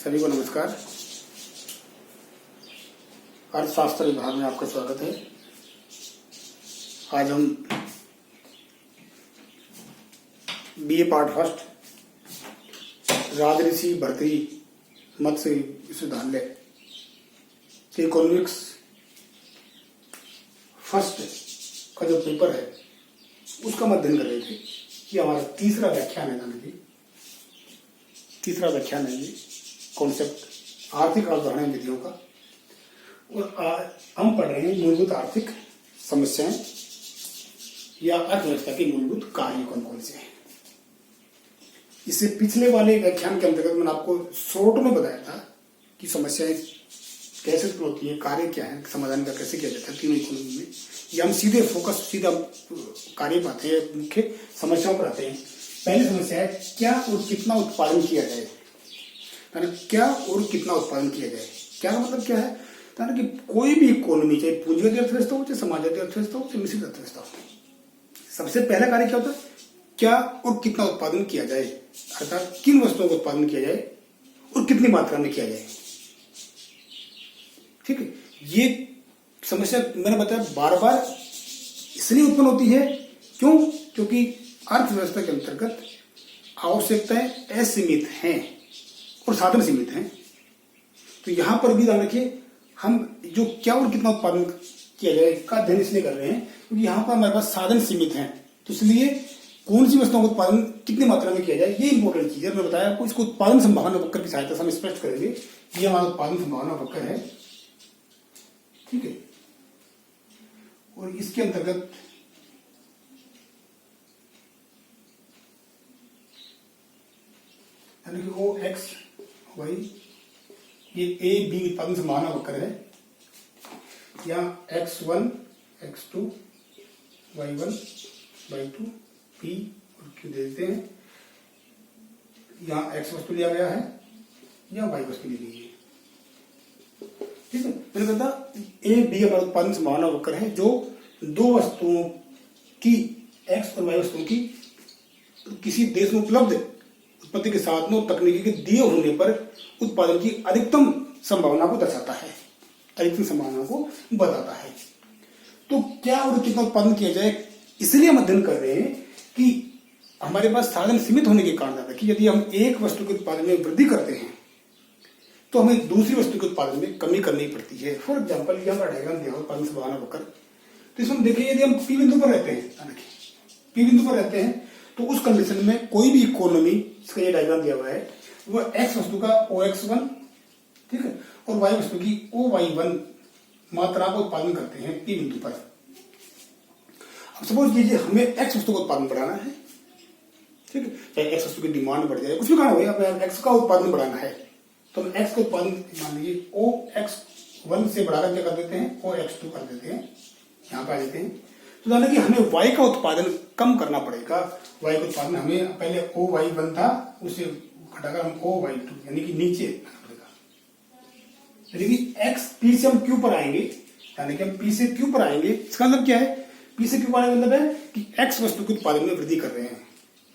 सभी को नमस्कार। अर्थशास्त्र विभाग में आपका स्वागत है। आज हम बीए पार्ट फर्स्ट राजऋषि भर्तृ मत्स्य विश्वविद्यालय के इकोनॉमिक्स फर्स्ट का जो पेपर है उसका हम अध्ययन कर रहे थे। ये हमारा तीसरा व्याख्यान है। तीसरा व्याख्यान है ये कॉन्सेप्ट आर्थिक अवधारणा विधियों का। और हम पढ़ रहे हैं मूलभूत आर्थिक समस्याएं या अर्थव्यवस्था के मूलभूत कार्य कौन कौन से हैं। इससे पिछले वाले व्याख्यान के अंतर्गत मैंने आपको शॉर्ट में बताया था कि समस्याएं कैसे उत्पन्न होती है, कार्य क्या है, समाधान का कैसे किया जाता है तीनों इकोनॉमी में। ये हम सीधा कार्य पाते हैं, मुख्य समस्याओं पर आते हैं। पहली समस्या है क्या और कितना उत्पादन किया जाए। क्या और कितना उत्पादन किया जाए, क्या का मतलब क्या है कि कोई भी इकोनॉमी, चाहे पूंजीगत अर्थव्यवस्था हो, चाहे समाजवादी अर्थव्यवस्था हो, चाहे मिश्रित अर्थव्यवस्था हो, सबसे पहला कार्य क्या होता है, क्या और कितना उत्पादन किया जाए, अर्थात किन वस्तुओं का उत्पादन किया जाए और कितनी मात्रा में किया जाए। ठीक है, ये समस्या मैंने बताया बार बार इसलिए उत्पन्न होती है क्योंकि अर्थव्यवस्था के अंतर्गत आवश्यकताएं असीमित हैं और साधन सीमित हैं। तो यहां पर भी ध्यान रखिए, हम जो क्या और कितना उत्पादन किया जाए का अध्ययन इसलिए कर रहे हैं क्योंकि यहां पर हमारे पास साधन सीमित हैं। तो इसलिए कौन सी वस्तुओं का उत्पादन कितनी मात्रा में किया जाए ये इंपॉर्टेंट चीज है। मैं बताया आपको, इसको उत्पादन संभावना वक्र की सहायता से हम स्पष्ट करेंगे। ये हमारा उत्पादन संभावना वक्र है, ठीक है। और इसके अंतर्गत यानी कि ओ एक्स वाई, ये ए बी उत्पादन संभावना वक्र है। या x1 x2 y1 y2 p और q दे देते हैं। यहाँ x वस्तु लिया गया है या y वस्तु ली गई है, ठीक है। मैंने कहा ए बी हमारा उत्पादन संभावना वक्र है जो दो वस्तुओं की x और y वस्तुओं की किसी देश में उपलब्ध उत्पत्ति के साधनों और तकनीकी के दिए होने पर उत्पादन की अधिकतम संभावना को दर्शाता है, अधिकतम संभावना को बताता है। तो क्या और कितना उत्पादन किया जाए, इसलिए हम अध्ययन कर रहे हैं कि हमारे पास साधन सीमित होने के कारण कि यदि हम एक वस्तु के उत्पादन में वृद्धि करते हैं तो हमें दूसरी वस्तु के उत्पादन में कमी करनी पड़ती है। फॉर एग्जाम्पल यहाँ पर डायग्राम दिया उत्पादन संभावना वक्र। तो इसमें देखिए, यदि हम पी बिंदु पर रहते हैं, पी बिंदु पर रहते हैं तो उस कंडीशन में कोई भी इकोनॉमी, इसका ये डायग्राम दिया हुआ है, वो एक्स वस्तु का OX1, ठीक है, और वाई वस्तु की OY1 मात्रा का उत्पादन करते हैं पी बिंदु पर। अब सपोज कीजिए हमें एक्स वस्तु का उत्पादन बढ़ाना है, ठीक है, चाहे एक्स वस्तु की डिमांड बढ़ जाए, कुछ भी कारण हो, हमें एक्स का उत्पादन बढ़ाना है तो हम एक्स का उत्पादन मान लीजिए OX1 से बढ़ाकर क्या कर देते हैं, OX2 कर देते हैं, यहाँ पे आ जाते हैं। तो यानी कि हमें वाई का उत्पादन कम करना पड़ेगा। वाई का उत्पादन हमें पहले OY1 था, उसे घटाकर हम OY2 यानी कि नीचे यानी कि x पी से हम q पर आएंगे, यानी कि हम p से q पर आएंगे। इसका मतलब क्या है, p से q पर आने का मतलब है कि x वस्तु के उत्पादन में वृद्धि कर रहे हैं।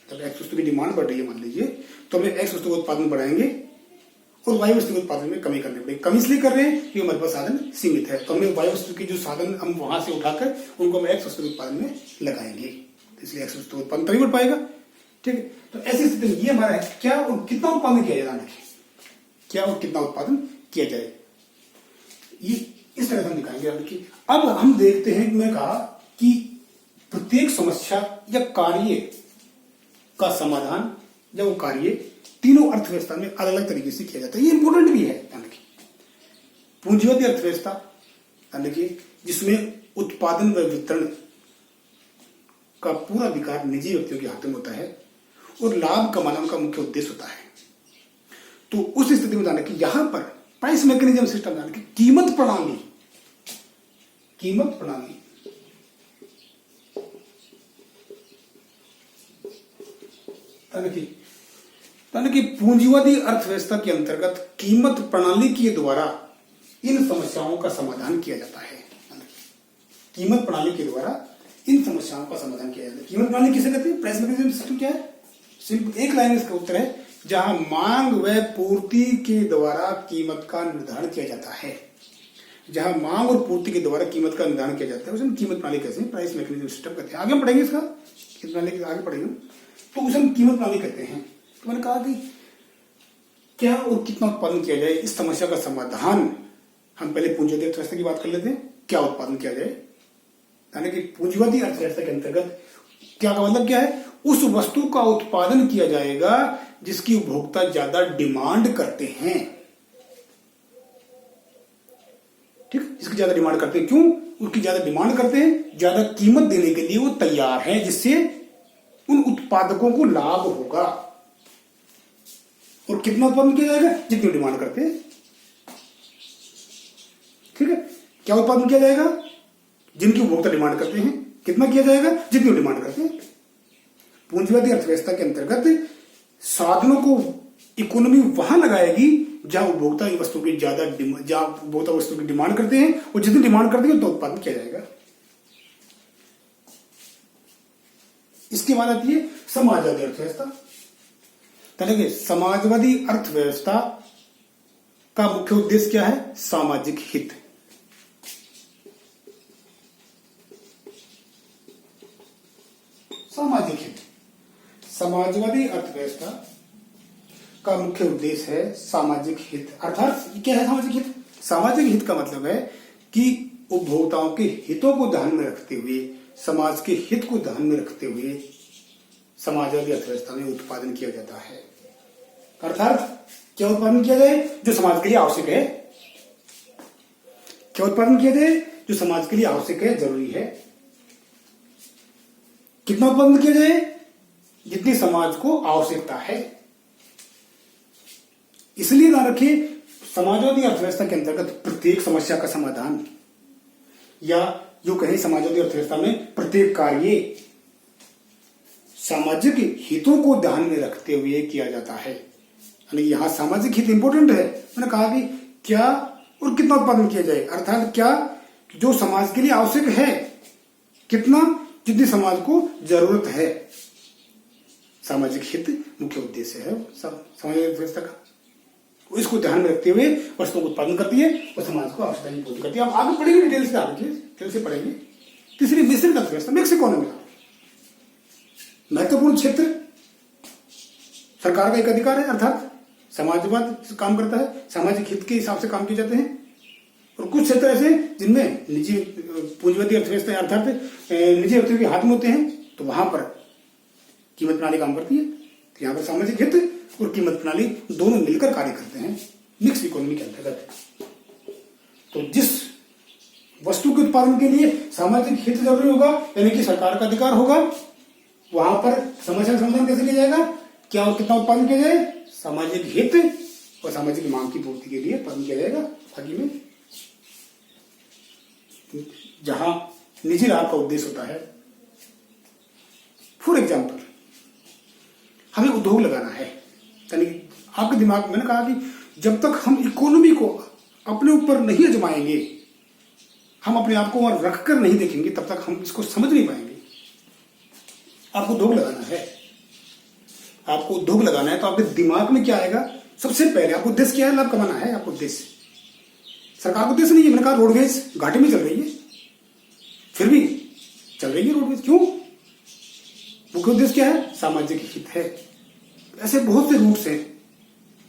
जब x वस्तु की डिमांड बढ़ रही है मान लीजिए, तो हमें x वस्तु का उत्पादन बढ़ाएंगे और y वस्तु के उत्पादन में कमी करनी पड़ेगी। कमी इसलिए कर रहे हैं कि हमारे पास साधन सीमित है, तो हमें y वस्तु की जो साधन हम वहां से उठाकर उनको हम x वस्तु के उत्पादन में लगाएंगे, तो इसलिए x वस्तु का उत्पादन तभी बढ़ पाएगा, ठीक है। तो ऐसी स्थिति में ये हमारा है क्या और कितना उत्पादन किया जाए, क्या और कितना उत्पादन किया जाए, ये इस तरह से हम दिखाएंगे। देखिए अब हम देखते हैं, मैं कहा कि प्रत्येक समस्या या कार्य का समाधान या वो कार्य तीनों अर्थव्यवस्था में अलग अलग तरीके से किया जाता है। ये इंपॉर्टेंट भी है। पूंजीवादी अर्थव्यवस्था यानी कि जिसमें उत्पादन व वितरण का पूरा अधिकार निजी व्यक्तियों के हाथों में होता है और लाभ कमाना उनका मुख्य उद्देश्य होता है। तो उस स्थिति में जाने की यहां पर प्राइस मैकेनिज्म सिस्टम यानी कि कीमत प्रणाली यानी कि पूंजीवादी अर्थव्यवस्था के अंतर्गत कीमत प्रणाली के द्वारा इन समस्याओं का समाधान किया जाता है। कीमत प्रणाली के द्वारा इन समस्याओं का समाधान किया जाता है। कीमत प्रणाली किसे कहते हैं, प्राइस मैकेनिज्म सिस्टम क्या है, सिर्फ एक लाइन इसका उत्तर है जहां मांग व पूर्ति के द्वारा कीमत का निर्धारण किया जाता है। जहां मांग और पूर्ति के द्वारा कीमत का निर्धारण किया जाता है उसे हम कीमत प्रणाली कहते हैं, प्राइस मैकेनिज्म सिस्टम कहते हैं। आगे हम पढ़ेंगे इसका, कीमत प्रणाली आगे पढ़ेंगे, तो उसे हम कीमत प्रणाली कहते हैं। तो मैंने कहा कि क्या और कितना उत्पादन किया जाए, इस समस्या का समाधान हम पहले पूंजीवादी अर्थव्यवस्था की बात कर लेते हैं। क्या उत्पादन किया जाए, यानी कि पूंजीवादी अर्थव्यवस्था के अंतर्गत क्या का मतलब क्या है, उस वस्तु का उत्पादन किया जाएगा जिसकी उपभोक्ता ज्यादा डिमांड करते हैं। ठीक, जिसकी ज्यादा डिमांड करते हैं। क्यों उसकी ज्यादा डिमांड करते हैं? ज्यादा कीमत देने के लिए वो तैयार है, जिससे उन उत्पादकों को लाभ होगा। और कितना उत्पादन किया जाएगा? जितनी डिमांड करते हैं। ठीक है, क्या उत्पादन किया जाएगा? जिनकी उपभोक्ता डिमांड करते हैं। कितना किया जाएगा? जितनी डिमांड करते हैं। पूंजीवादी अर्थव्यवस्था के अंतर्गत साधनों को इकोनॉमी वहां लगाएगी जहां उपभोक्ता वस्तु की जहां उपभोक्ता वस्तु की डिमांड करते हैं, और जितनी डिमांड करते हैं तो उत्पादन किया जाएगा। इसके बाद आती है समाजवादी अर्थव्यवस्था। देखिए, समाजवादी अर्थव्यवस्था का मुख्य उद्देश्य क्या है? सामाजिक हित। सामाजिक हित। समाजवादी अर्थव्यवस्था का मुख्य उद्देश्य है सामाजिक हित। अर्थात क्या है सामाजिक हित? सामाजिक हित का मतलब है कि उपभोक्ताओं के हितों को ध्यान में रखते हुए, समाज के हित को ध्यान में रखते हुए समाजवादी अर्थव्यवस्था में उत्पादन किया जाता है। अर्थात क्या उत्पादन किया जाए? जो समाज के लिए आवश्यक है। क्या उत्पादन किया जाए? जो समाज के लिए आवश्यक है, जरूरी है। कितना उत्पादन किया जाए? जितनी समाज को आवश्यकता है। इसलिए ध्यान रखिए, समाजवादी अर्थव्यवस्था के अंतर्गत प्रत्येक समस्या का समाधान, या जो कहें समाजवादी अर्थव्यवस्था में प्रत्येक कार्य सामाजिक हितों को ध्यान में रखते हुए किया जाता है। यानी यहां सामाजिक हित इंपॉर्टेंट है। मैंने कहा कि क्या और कितना उत्पादन किया जाए, अर्थात क्या जो समाज के लिए आवश्यक है, कितना, जितनी समाज को जरूरत है। सामाजिक हित मुख्य उद्देश्य है समाजवादी अर्थव्यवस्था का। इसको ध्यान में रखते हुए वस्तुओं का उत्पादन करती है और समाज को आवश्यकता की पूर्ति करती है। अब आगे पढ़ेंगे, डिटेल से आगे डिटेल से पढ़ेंगे। तीसरी मिश्रित अर्थव्यवस्था, मिक्स इकोनॉमी। महत्वपूर्ण क्षेत्र सरकार का एक अधिकार है, अर्थात समाजवाद काम करता है, सामाजिक हित के हिसाब से काम किए जाते हैं। और कुछ क्षेत्र ऐसे जिनमें निजी पूंजीवादी अर्थव्यवस्था अर्थात निजी व्यक्तियों के हाथ में होते हैं, तो वहां पर कीमत प्रणाली काम करती है। तो यहां पर सामाजिक हित और कीमत प्रणाली दोनों मिलकर कार्य करते हैं मिक्स इकोनॉमी के अंतर्गत। तो जिस वस्तु के उत्पादन के लिए सामाजिक हित जरूरी होगा, यानी कि सरकार का अधिकार होगा, वहां पर समस्या का समाधान कैसे किया जाएगा? क्या और कितना उत्पादन किया जाए? सामाजिक हित और सामाजिक मांग की पूर्ति के लिए उत्पादन किया जाएगा। बाकी में जहां निजी लाभ का उद्देश्य होता है, फॉर एग्जाम्पल हमें उद्योग लगाना है, यानी आपके दिमाग में मैंने कहा कि जब तक हम इकोनॉमी को अपने ऊपर नहीं आजमाएंगे, हम अपने आप को वहां रखकर नहीं देखेंगे, तब तक हम इसको समझ नहीं पाएंगे। आपको उद्योग लगाना है, आपको उद्योग लगाना है, तो आपके दिमाग में क्या आएगा? सबसे पहले आपको उद्देश्य क्या है? लाभ कमाना है आपको उद्देश्य। सरकार को उद्देश्य नहीं है। मैंने कहा रोडवेज घाटे में चल रही है, फिर भी चल रही है रोडवेज। क्यों? मुख्य उद्देश्य क्या है? सामाजिक हित है। ऐसे बहुत से रूट्स हैं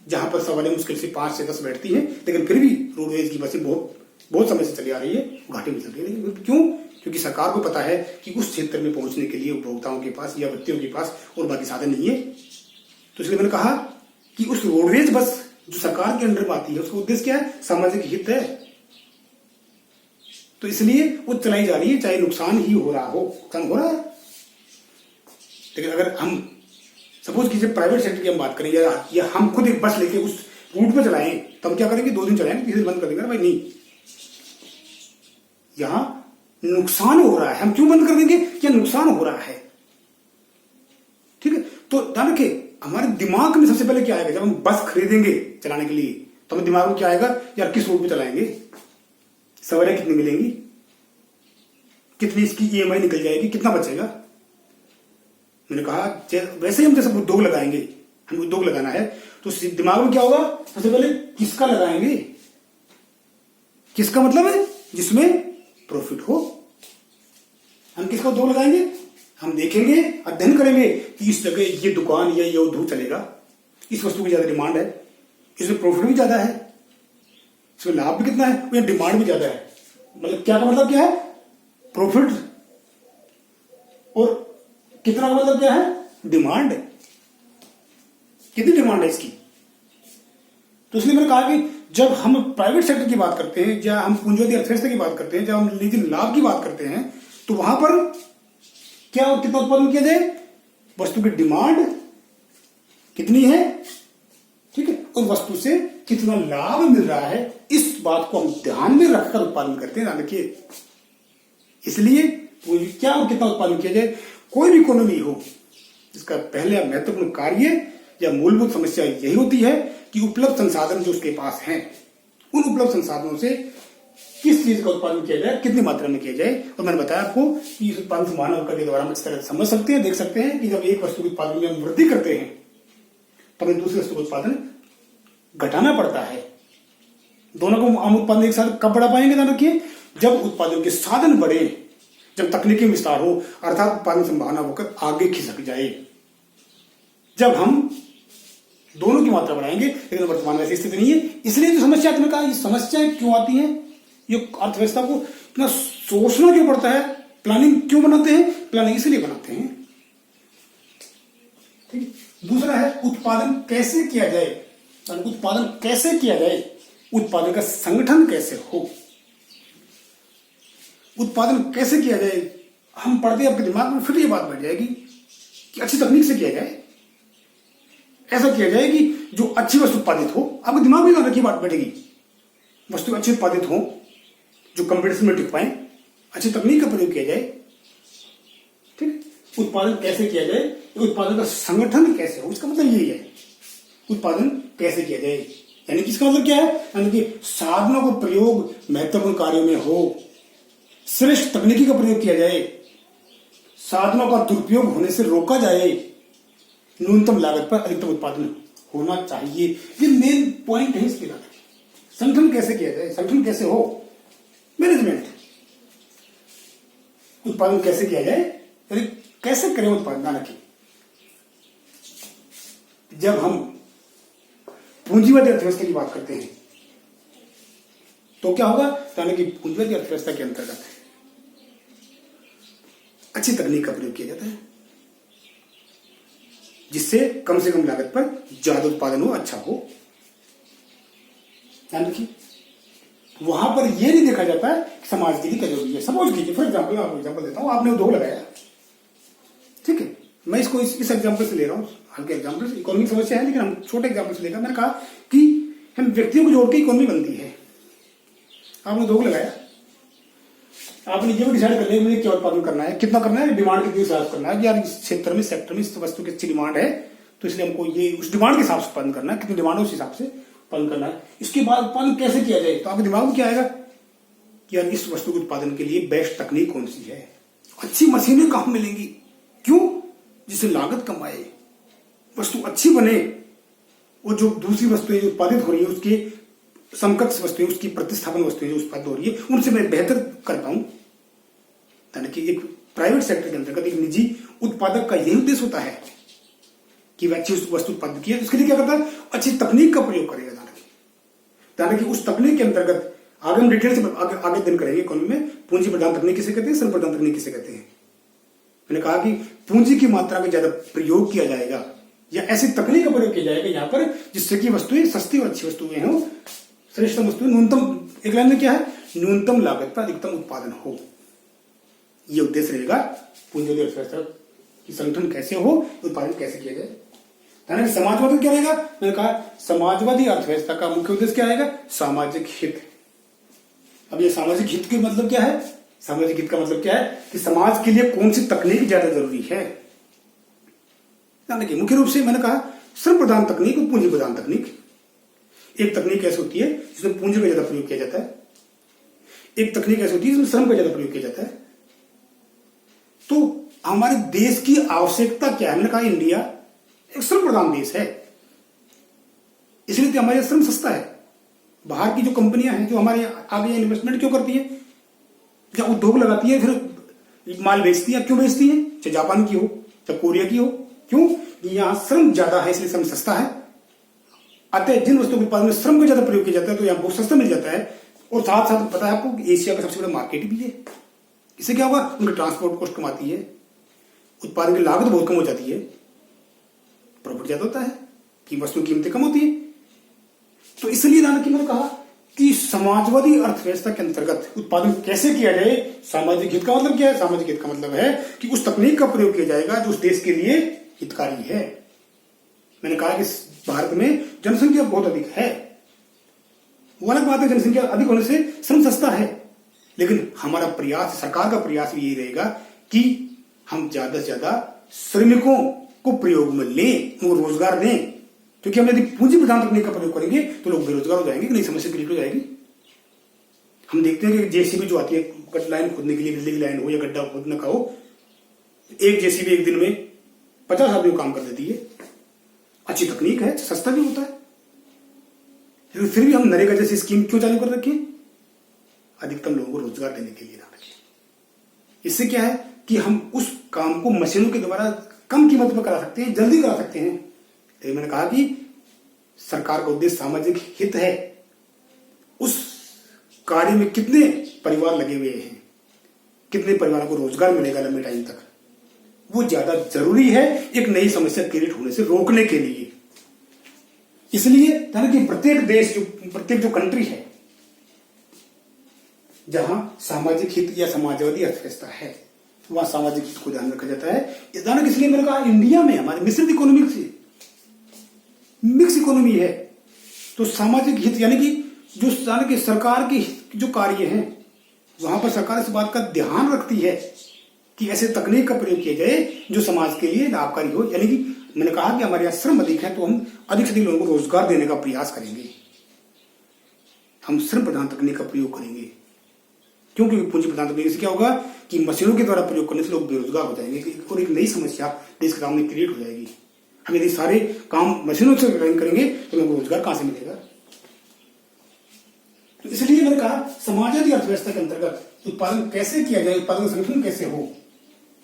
जहां पर सवारी मुश्किल से 5 से 10 बैठती है, लेकिन फिर भी रोडवेज की बसें बहुत समय से चली आ रही है, घाटे में चल रही है। क्यों? क्योंकि सरकार को पता है कि उस क्षेत्र में पहुंचने के लिए उपभोक्ताओं के पास या व्यक्तियों के पास और बाकी साधन नहीं है। तो इसलिए मैंने कहा कि उस रोडवेज बस जो सरकार के अंडर में आती है, उसका उद्देश्य क्या है? सामाजिक हित है। तो इसलिए वो चलाई जा रही है, चाहे नुकसान ही हो रहा हो। नुकसान हो रहा है, लेकिन अगर हम सपोज कीजिए प्राइवेट सेक्टर की हम बात करें, या हम खुद एक बस लेके उस रूट पे चलाएं, तो हम क्या करेंगे? 2 दिन चलाएंगे, तीसरे दिन बंद कर देंगे। भाई नहीं, यहां नुकसान हो रहा है, हम क्यों बंद कर देंगे? क्या नुकसान हो रहा है। ठीक है, तो ध्यान रखिए, हमारे दिमाग में सबसे पहले क्या आएगा? जब हम बस खरीदेंगे चलाने के लिए, तो हमें दिमाग में क्या आएगा? यार किस रूट पे चलाएंगे, सवारियां कितनी मिलेंगी, कितनी इसकी EMI निकल जाएगी, कितना बचेगा। मैंने कहा वैसे ही हम जैसे उद्योग लगाएंगे, हमें उद्योग लगाना है, तो दिमाग में क्या होगा, सबसे पहले किसका लगाएंगे, किसका मतलब है जिसमें प्रॉफिट हो। हम किसका उद्योग लगाएंगे, हम देखेंगे, अध्ययन करेंगे कि इस जगह ये दुकान या ये उद्योग चलेगा, इस वस्तु की ज्यादा डिमांड है, इसमें प्रॉफिट भी ज्यादा है, इसमें लाभ भी कितना है, डिमांड भी ज्यादा है। मतलब क्या का मतलब क्या है, प्रॉफिट, और कितना का मतलब क्या है, डिमांड। कितनी डिमांड है इसकी। तो इसलिए मैंने कहा कि जब हम प्राइवेट सेक्टर की बात करते हैं, या हम पूंजीवादी अर्थव्यवस्था की बात करते हैं, जब हम निजी लाभ की बात करते हैं, तो वहां पर क्या और कितना उत्पादन किया जाए, वस्तु की डिमांड कितनी है, ठीक है, और वस्तु से कितना लाभ मिल रहा है, इस बात को हम ध्यान में रखकर उत्पादन करते हैं। ध्यान रखिए, इसलिए क्या और कितना उत्पादन किया जाए। कोई भी इकोनॉमी हो, इसका पहले महत्वपूर्ण कार्य या मूलभूत समस्या यही होती है कि उपलब्ध संसाधन जो उसके पास हैं, उन उपलब्ध संसाधनों से किस चीज का उत्पादन किया जाए, कितनी मात्रा में किया जाए। और मैंने बताया आपको कि इस उत्पादन संभावना वक्र के द्वारा हम इस तरह समझ सकते हैं, देख सकते हैं कि जब एक वस्तु के उत्पादन में हम वृद्धि करते हैं, तब हमें दूसरी वस्तु का उत्पादन घटाना पड़ता है। दोनों को हम उत्पादन एक साथ कब बढ़ा पाएंगे, ध्यान रखिए, जब उत्पादन के साधन बढ़े, जब तकनीकी विस्तार हो, अर्थात उत्पादन संभावना वक्र आगे खिसक जाए, जब हम दोनों की मात्रा बढ़ाएंगे। लेकिन वर्तमान में ऐसी स्थिति नहीं है। इसलिए जो समस्या आपने कहा, ये समस्याएं क्यों आती हैं, ये अर्थव्यवस्था को इतना सोचना क्यों पड़ता है, प्लानिंग क्यों बनाते हैं, प्लानिंग इसलिए बनाते हैं, ठीक। दूसरा है उत्पादन कैसे किया जाए, उत्पादन कैसे किया जाए, उत्पादन का संगठन कैसे हो, उत्पादन कैसे किया जाए। हम पढ़ते आपके दिमाग में फिर ये बात बैठ जाएगी कि अच्छी तकनीक से किया जाए, ऐसा किया जाए कि जो अच्छी वस्तु उत्पादित हो। आपके दिमाग में ना रखी बात बैठेगी, वस्तु अच्छी उत्पादित हो, जो कंपटीशन में टिक पाए, अच्छी तकनीक का प्रयोग किया जाए, ठीक। उत्पादन कैसे किया जाए, उत्पादन का संगठन कैसे हो, इसका मतलब यही है, उत्पादन कैसे किया जाए। यानी कि इसका मतलब क्या है, यानी कि साधनों का प्रयोग महत्वपूर्ण कार्यों में हो, श्रेष्ठ तकनीकी का प्रयोग किया जाए, साधनों का दुरुपयोग होने से रोका जाए, न्यूनतम लागत पर अधिकतम उत्पादन होना चाहिए। ये मेन पॉइंट है इसके। संगठन कैसे किया जाए, संगठन कैसे हो, मैनेजमेंट। उत्पादन कैसे किया जाए, यानी कैसे करें उत्पादन की। जब हम पूंजीवादी अर्थव्यवस्था की बात करते हैं तो क्या होगा, यानी कि पूंजीवादी अर्थव्यवस्था के अंतर्गत अच्छी तकनीक का प्रयोग किया जाता है, जिससे कम से कम लागत पर ज्यादा उत्पादन हो, अच्छा हो। ध्यान रखिए, वहां पर यह नहीं देखा जाता है कि समाज के लिए क्या जरूरी है। सपोज कीजिए, फॉर एग्जाम्पल, आपको एग्जाम्पल देता हूं, आपने उद्योग लगाया, ठीक है, मैं इसको इस एग्जाम्पल से ले रहा हूं, हल्के एग्जाम्पल से, इकोनॉमिक समस्या है लेकिन हम छोटे एग्जाम्पल से लेकर, मैंने कहा कि हम व्यक्तियों को जोड़ के इकोनॉमी बनती है। आपने उद्योग लगाया, आपने ये भी डिसाइड कर लिया मुझे क्या उत्पादन करना है, कितना करना है, डिमांड कितनी हिसाब करना है कि यार इस क्षेत्र में, सेक्टर में इस वस्तु की अच्छी डिमांड है, तो इसलिए हमको ये उस डिमांड के हिसाब से उत्पादन करना है, कितनी डिमांड है उस हिसाब से उत्पादन करना है। इसके बाद उत्पादन कैसे किया जाए, तो आपके दिमाग में क्या आएगा कि यार इस वस्तु के उत्पादन के लिए बेस्ट तकनीक कौन सी है, अच्छी मशीनें कहां मिलेंगी, क्यों, जिससे लागत कम आए, वस्तु अच्छी बने, और जो दूसरी वस्तुएं जो उत्पादित हो रही है उसके समकक्ष वस्तुएं, उसकी प्रतिस्थापन वस्तुएं जो उत्पादित हो रही है, उनसे मैं बेहतर कर पाऊं। यानी कि एक प्राइवेट सेक्टर के अंतर्गत एक निजी उत्पादक का यही उद्देश्य होता है कि वह अच्छी वस्तु उत्पादित की है, उसके लिए क्या करता है, अच्छी तकनीक का प्रयोग करेगा। यानी कि उस तकनीक के अंतर्गत आगे हम डिटेल से आगे अध्ययन करेंगे इकोनॉमी में, पूंजी प्रधान तकनीक किसे कहते हैं, श्रम प्रधान तकनीक किसे कहते हैं। मैंने कहा कि पूंजी की मात्रा में ज्यादा प्रयोग किया जाएगा, या ऐसी तकनीक का प्रयोग किया जाएगा यहाँ पर जिससे कि वस्तुएं सस्ती और अच्छी वस्तुएं हो, श्रेष्ठ वस्तुएं, न्यूनतम, एक लाइन में क्या है, न्यूनतम लागत पर अधिकतम उत्पादन हो। ये उद्देश्य रहेगा पूंजीवादी अर्थव्यवस्था की। संगठन कैसे हो, उत्पादन कैसे किया जाए। समाजवादी क्या रहेगा, मैंने कहा समाजवादी अर्थव्यवस्था का मुख्य उद्देश्य क्या रहेगा, सामाजिक हित। अब ये सामाजिक हित का मतलब क्या है, सामाजिक हित का मतलब क्या है कि समाज के लिए कौन सी तकनीक ज्यादा जरूरी है। देखिए, मुख्य रूप से मैंने कहा श्रम प्रधान तकनीक और पूंजी प्रधान तकनीक। एक तकनीक ऐसी होती है जिसमें पूंजी का ज्यादा प्रयोग किया जाता है, एक तकनीक ऐसी होती है जिसमें श्रम का ज्यादा प्रयोग किया जाता है। तो हमारे देश की आवश्यकता क्या है, मैंने कहा इंडिया एक श्रम प्रधान देश है, इसलिए तो हमारे यहाँ श्रम सस्ता है। बाहर की जो कंपनियां हैं जो हमारे आगे इन्वेस्टमेंट क्यों करती है, क्या उद्योग लगाती है, फिर माल बेचती है, क्यों बेचती है, चाहे जापान की हो चाहे कोरिया की हो, क्यों, यहाँ श्रम ज्यादा है इसलिए श्रम सस्ता है। अतः जिन वस्तुओं के उत्पादन में श्रम का ज्यादा प्रयोग किया जाता है तो यहाँ बहुत सस्ता मिल जाता है। और साथ साथ पता है आपको एशिया का सबसे बड़ा मार्केट भी है। इससे क्या होगा, उनकी ट्रांसपोर्ट कॉस्ट कम आती है, उत्पादन की लागत बहुत कम हो जाती है, प्रॉफिट ज्यादा होता है, कि वस्तुओं की कीमतें कम होती है। तो इसलिए दानकी मैंने कहा कि समाजवादी अर्थव्यवस्था के अंतर्गत उत्पादन कैसे किया जाए। सामाजिक हित का मतलब क्या है, सामाजिक हित का मतलब है कि उस तकनीक का प्रयोग किया जाएगा जो उस देश के लिए हितकारी है। मैंने कहा कि भारत में जनसंख्या बहुत अधिक है, वो अलग बात है, जनसंख्या अधिक होने से श्रम सस्ता है, लेकिन हमारा प्रयास, सरकार का प्रयास भी यही रहेगा कि हम ज्यादा से ज्यादा श्रमिकों को प्रयोग में लें, उनको रोजगार दें। क्योंकि हम यदि पूंजी प्रधान तकनीक का प्रयोग करेंगे तो लोग बेरोजगार हो जाएंगे, नई समस्या क्रिएट हो जाएगी। हम देखते हैं कि जेसीबी जो आती है लाइन खोदने के लिए, बिजली की लाइन हो या गड्ढा खोदने का हो, एक जेसीबी एक दिन में 50 आदमी को काम कर देती है। अच्छी तकनीक है, सस्ता भी होता है, लेकिन फिर भी हम नरेगा जैसी स्कीम क्यों चालू कर रखी है, अधिकतम लोगों को रोजगार देने के लिए ना रखिए। इससे क्या है कि हम उस काम को मशीनों के द्वारा कम कीमत में करा सकते हैं, जल्दी करा सकते हैं। तो मैंने कहा कि सरकार का उद्देश्य सामाजिक हित है, उस कार्य में कितने परिवार लगे हुए हैं, कितने परिवारों को रोजगार मिलेगा लंबे टाइम तक, वो ज्यादा जरूरी है एक नई समस्या क्रिएट होने से रोकने के लिए। इसलिए कि प्रत्येक देश, प्रत्येक जो कंट्री है जहां सामाजिक हित या समाजवादी अर्थव्यवस्था है, वहां सामाजिक हित को ध्यान रखा जाता है। इसलिए मैंने कहा इंडिया में हमारे मिश्रित इकोनॉमिक से मिक्स इकोनॉमी है, तो सामाजिक हित यानी कि जो कि सरकार के जो कार्य हैं वहां पर सरकार इस बात का ध्यान रखती है कि ऐसे तकनीक का प्रयोग किया जाए जो समाज के लिए लाभकारी हो। यानी कि मैंने कहा कि हमारे यहाँ श्रम अधिक है तो हम अधिक से अधिक लोगों को रोजगार देने का प्रयास करेंगे, हम श्रम प्रधान तकनीक का प्रयोग करेंगे। क्योंकि पूंजी प्रधान तकनीक से क्या होगा कि मशीनों के द्वारा प्रयोग करने से लोग बेरोजगार हो जाएंगे और एक नई समस्या देश के सामने क्रिएट हो जाएगी। हम यदि सारे काम मशीनों से करेंगे तो लोगों को रोजगार कहां से मिलेगा। तो इसलिए मैंने कहा समाजवादी अर्थव्यवस्था के अंतर्गत उत्पादन कैसे किया जाए, उत्पादन संगठन कैसे हो,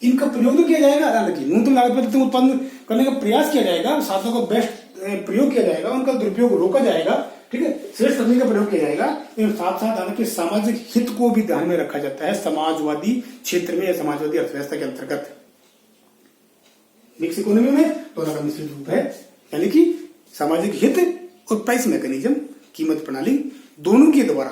इनका प्रयोग तो किया जाएगा, हालांकि न्यूनतम लागत पर उत्पादन करने का प्रयास किया जाएगा, साधनों का बेस्ट प्रयोग किया जाएगा, उनका दुरुपयोग रोका जाएगा, ठीक है, श्रेष्ठ तकनीक का प्रयोग किया जाएगा। लेकिन साथ साथ हालांकि सामाजिक हित को भी ध्यान में रखा जाता है समाजवादी क्षेत्र में या समाजवादी अर्थव्यवस्था के अंतर्गत। मिक्स इकोनॉमी में दोनों का मिश्रित रूप है, यानी कि सामाजिक हित और प्राइस मैकेनिज्म, कीमत प्रणाली, दोनों के द्वारा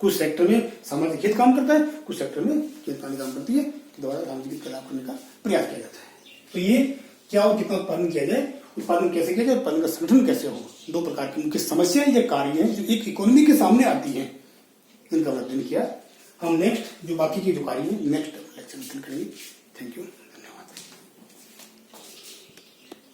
कुछ सेक्टर में सामाजिक हित काम करता है, कुछ सेक्टर में कीमत प्रणाली काम करती है, द्वारा सामाजिक हित का लाभ करने का प्रयास किया जाता है। तो ये क्या हो, कितना उत्पादन किया जाए, उत्पादन कैसे किया जाए, उत्पादन का संगठन कैसे हो, दो प्रकार की मुख्य समस्याएं या कार्य हैं जो एक इकोनॉमी के सामने आती है, इनका अध्ययन किया। हम नेक्स्ट जो बाकी के जो कार्य है नेक्स्ट लेक्चर में करेंगे। Thank you.